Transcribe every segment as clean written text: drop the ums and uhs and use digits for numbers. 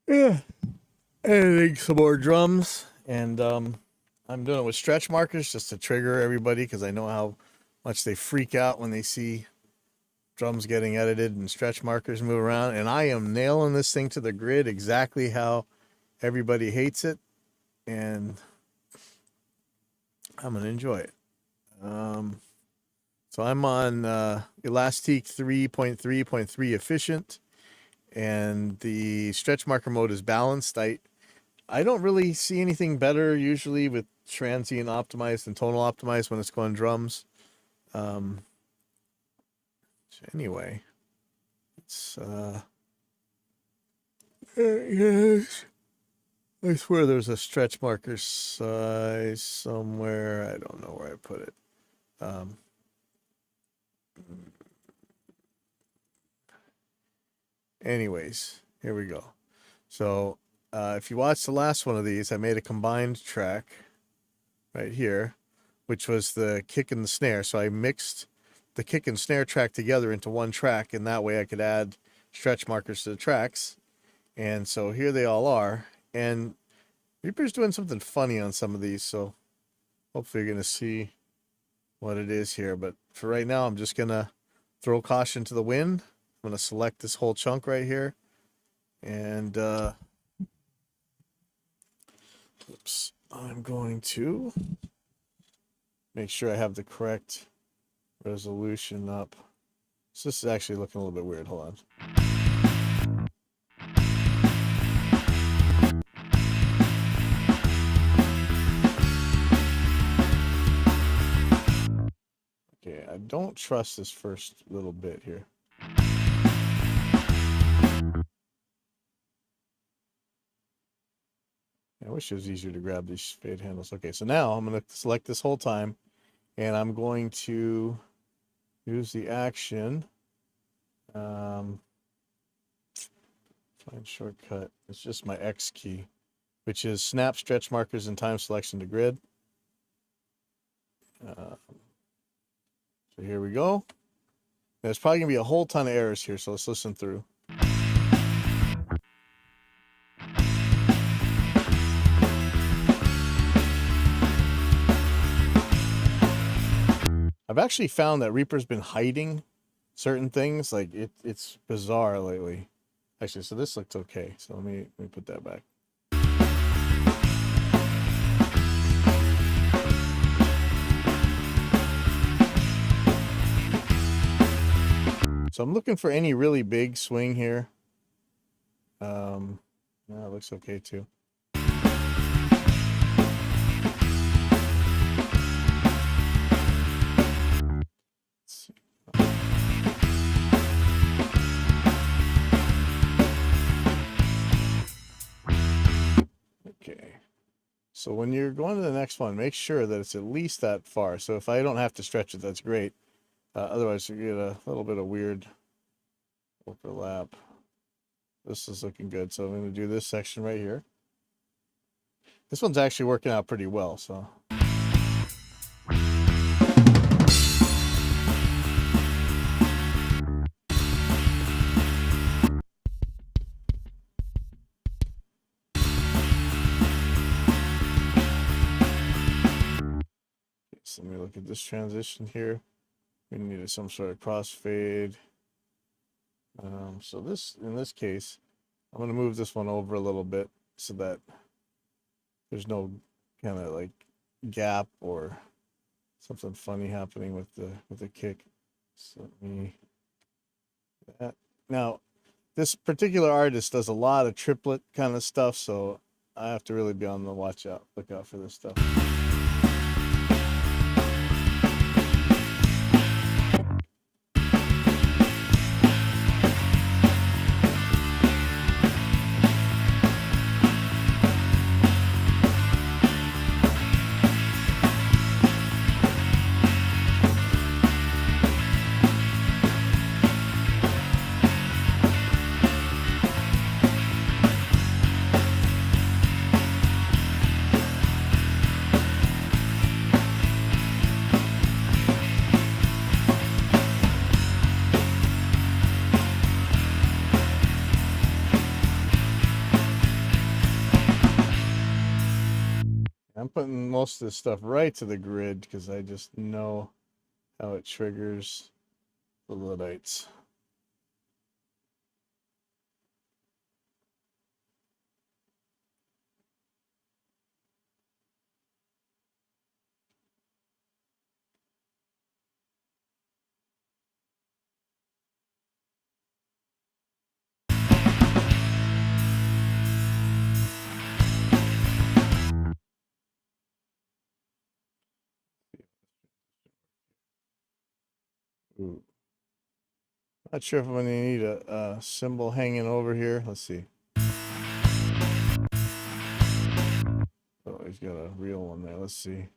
Yeah, adding some more drums, and I'm doing it with stretch markers just to trigger everybody because I know how much they freak out when they see drums getting edited and stretch markers move around. And I am nailing this thing to the grid exactly how everybody hates it, and I'm gonna enjoy it. Um, so I'm on Elastique 3.3.3 efficient, and the stretch marker mode is balanced. I don't really see anything better usually with transient optimized and tonal optimized when it's going drums. Um, so anyway, it's yes. I swear there's a stretch marker size somewhere. I don't know where I put it. Um, anyways, here we go. So if you watch the last one of these, I made a combined track right here, which was the kick and the snare. So I mixed the kick and snare track together into one track, and that way I could add stretch markers to the tracks. And so here they all are. And Reaper's doing something funny on some of these, so hopefully you're going to see what it is here. But for right now, I'm just going to throw caution to the wind. I'm going to select this whole chunk right here. And, oops, I'm going to make sure I have the correct resolution up. So this is actually looking a little bit weird. Hold on. Okay, I don't trust this first little bit here. I wish it was easier to grab these fade handles. Okay, so now I'm going to select this whole time, and I'm going to use the action. Find shortcut. It's just my X key, which is snap stretch markers and time selection to grid. So here we go. There's probably going to be a whole ton of errors here, so let's listen through. I've actually found that Reaper's been hiding certain things. Like it's bizarre lately. Actually, so this looks okay. So let me put that back. So I'm looking for any really big swing here. No, it looks okay too. Okay. So when you're going to the next one, make sure that it's at least that far. So if I don't have to stretch it, that's great. Otherwise, you get a little bit of weird overlap. This is looking good. So I'm going to do this section right here. This one's actually working out pretty well, so. So let me look at this transition here. We needed some sort of crossfade. So this, in this case, I'm going to move this one over a little bit so that there's no kind of like gap or something funny happening with the kick. So let me that. Now, this particular artist does a lot of triplet kind of stuff, so I have to really be on the look out for this stuff. I'm putting most of this stuff right to the grid because I just know how it triggers the Luddites. Ooh. Not sure if I'm going to need a symbol hanging over here. Let's see. Oh, he's got a real one there. Let's see.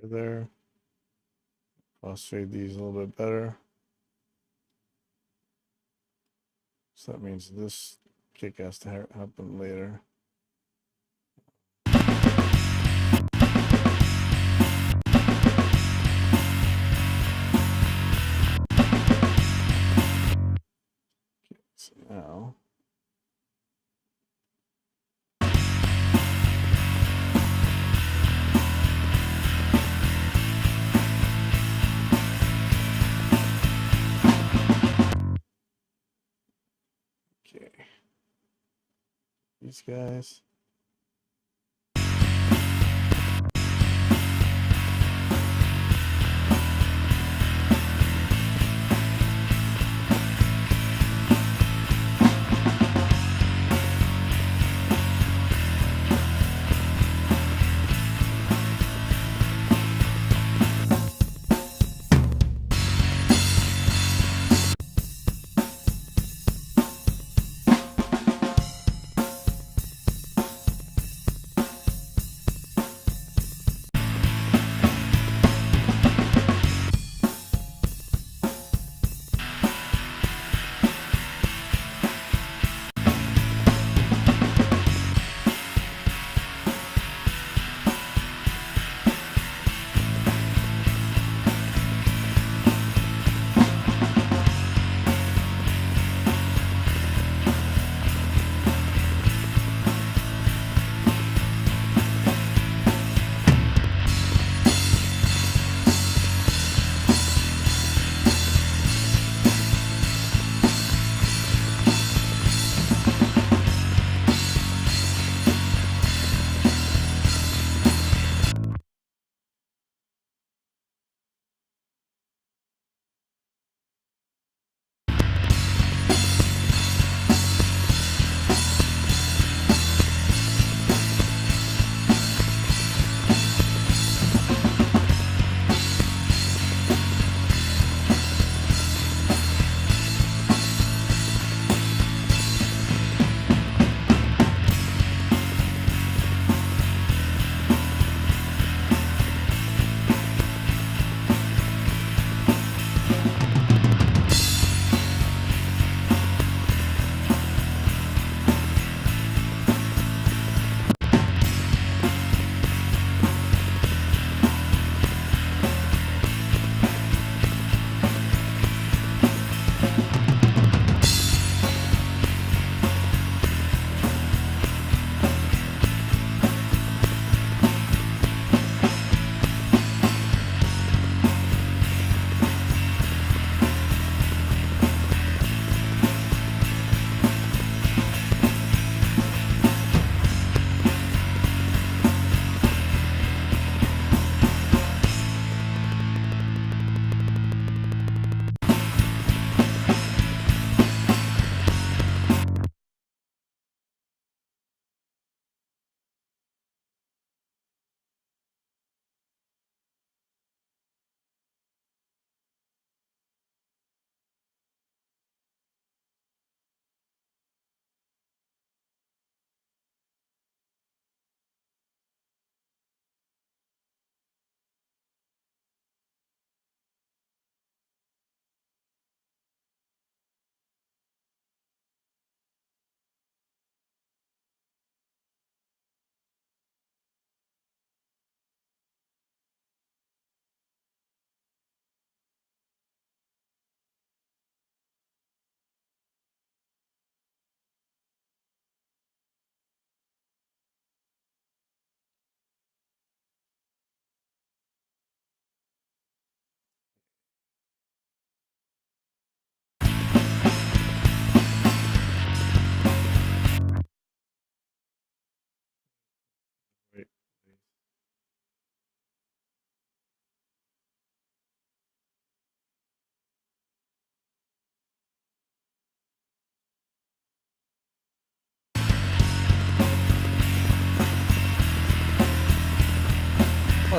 There. Phosphate these a little bit better. So that means this kick has to happen later. Okay, so now. Okay. These guys.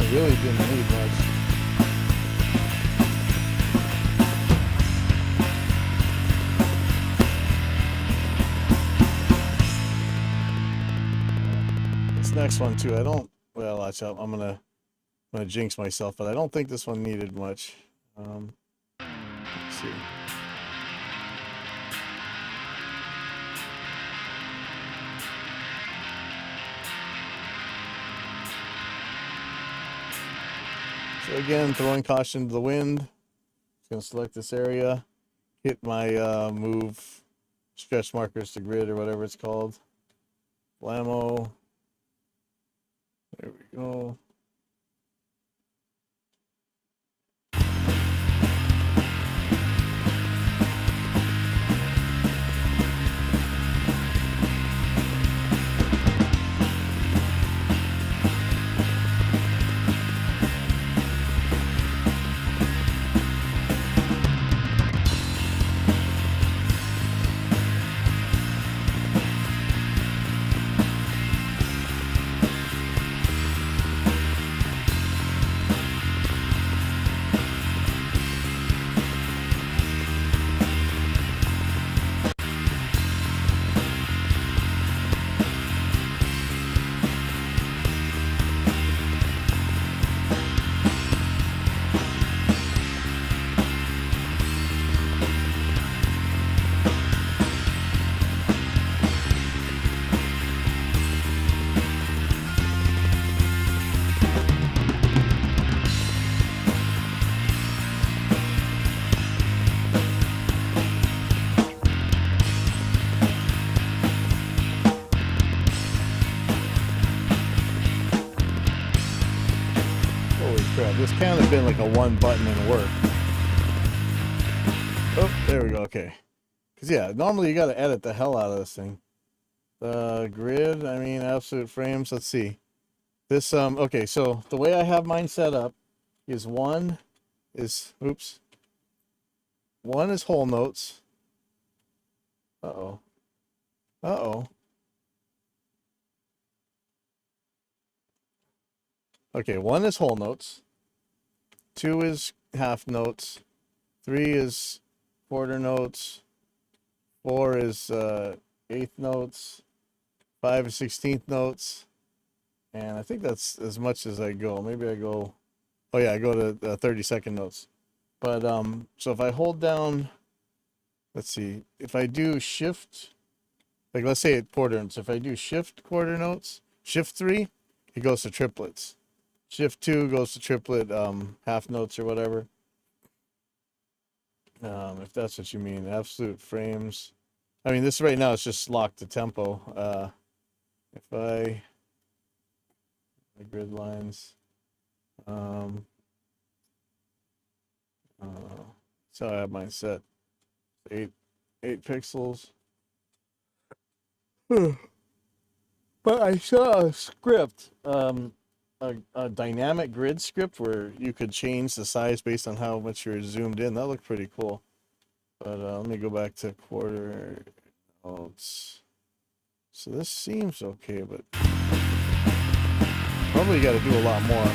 one really didn't need much. This next one too, I don't, well, watch out, I'm gonna jinx myself, but I don't think this one needed much. Let's see. So again, throwing caution to the wind. Just gonna select this area, hit my move stretch markers to grid or whatever it's called. Blammo. There we go. This can't have been like a one button and work. Oh, there we go. Okay. Because, yeah, normally you got to edit the hell out of this thing. The grid, I mean, absolute frames. Let's see. This, okay, so the way I have mine set up is one is whole notes. Uh-oh. Uh-oh. Okay, one is whole notes. 2 is half notes, 3 is quarter notes, 4 is eighth notes, 5 is 16th notes, and I think that's as much as I go. Maybe I go, oh yeah, I go to 30-second notes. But so if I hold down, let's see, if I do shift, like let's say quarter notes, if I do shift quarter notes, shift 3, it goes to triplets. Shift 2 goes to triplet half notes or whatever. If that's what you mean. Absolute frames. I mean, this right now is just locked to tempo. If I grid lines. So I have mine set. 8 pixels. But I saw a script. A dynamic grid script where you could change the size based on how much you're zoomed in. That looked pretty cool. But let me go back to quarter notes. So this seems okay, but probably got to do a lot more.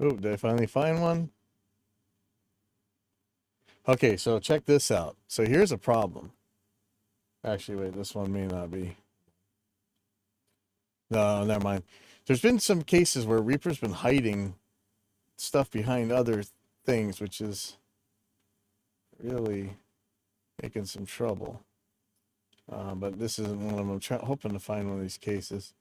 Oh, did I finally find one? Okay, so check this out. So here's a problem. Actually, wait, this one may not be. No, never mind. There's been some cases where Reaper's been hiding stuff behind other things, which is really making some trouble. But this isn't one of them. I'm hoping to find one of these cases.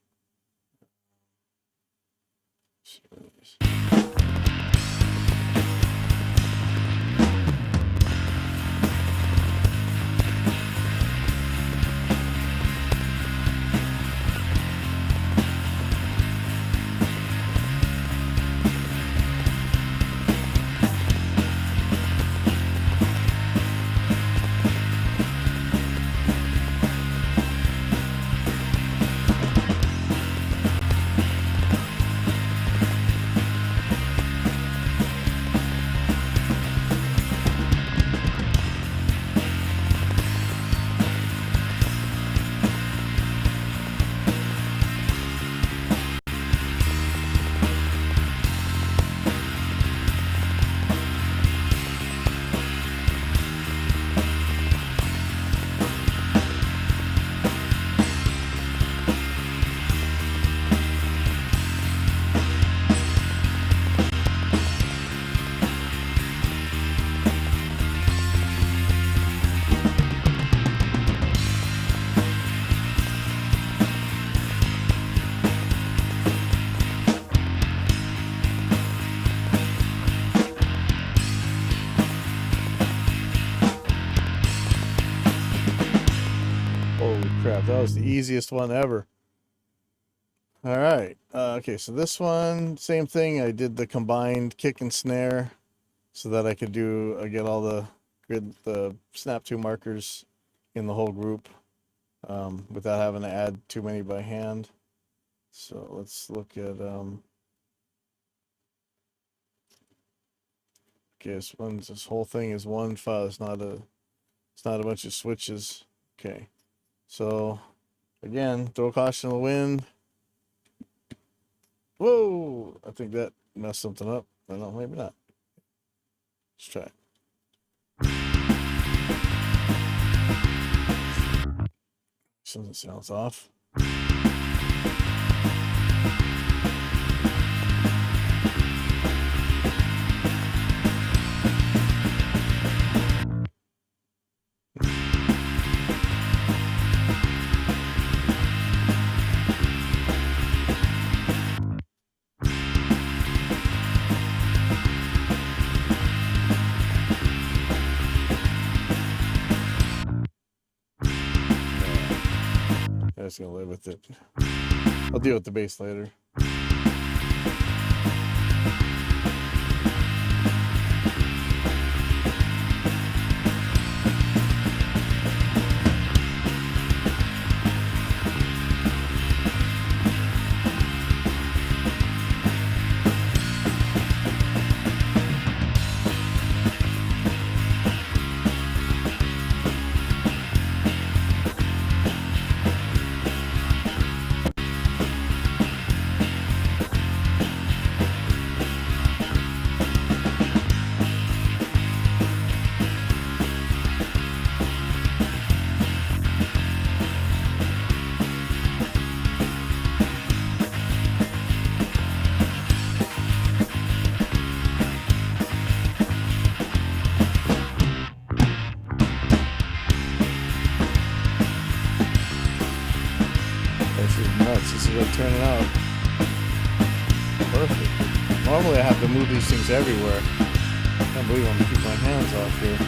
Crap, that was the easiest one ever. All right. Okay, so this one, same thing. I did the combined kick and snare so that I could get all the snap 2 markers in the whole group without having to add too many by hand. So let's look at okay, this whole thing is one file. It's not a bunch of switches. Okay. So again, throw caution to the wind. Whoa! I think that messed something up. I don't know, maybe not. Let's try it. Something sounds off. I'm just gonna live with it. I'll deal with the bass later. This is what turning out. Perfect. Normally I have to move these things everywhere. I can't believe I'm gonna keep my hands off here.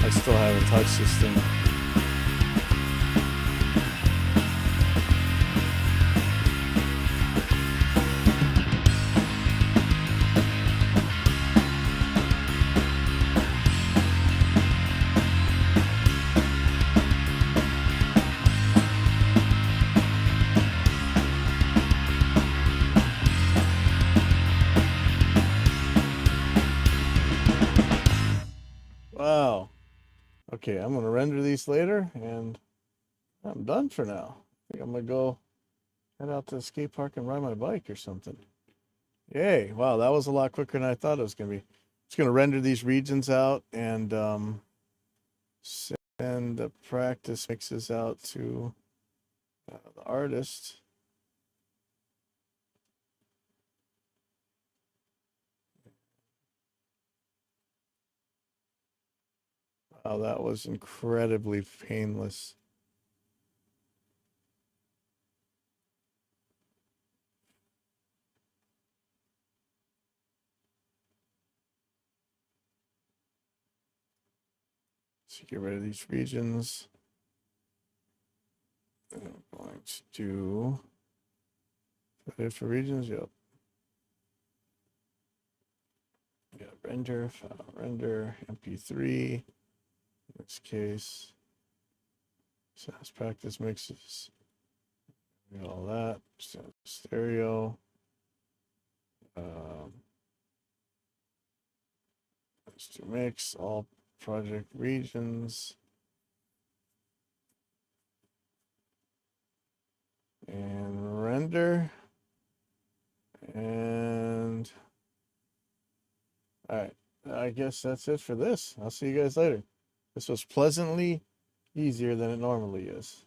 I still haven't touched this thing. Wow. Okay, I'm gonna render these later, and I'm done for now. I think I'm gonna go head out to the skate park and ride my bike or something. Yay! Wow, that was a lot quicker than I thought it was gonna be. Just gonna render these regions out and send the practice mixes out to the artist. Wow, that was incredibly painless. So get rid of these regions. I'm going to do it for regions. Yep. Yeah, render, file, render, MP3. In this case, SAS practice mixes. Get all that. Stereo. Let's do mix all project regions. And render. And all right, I guess that's it for this. I'll see you guys later. This was pleasantly easier than it normally is.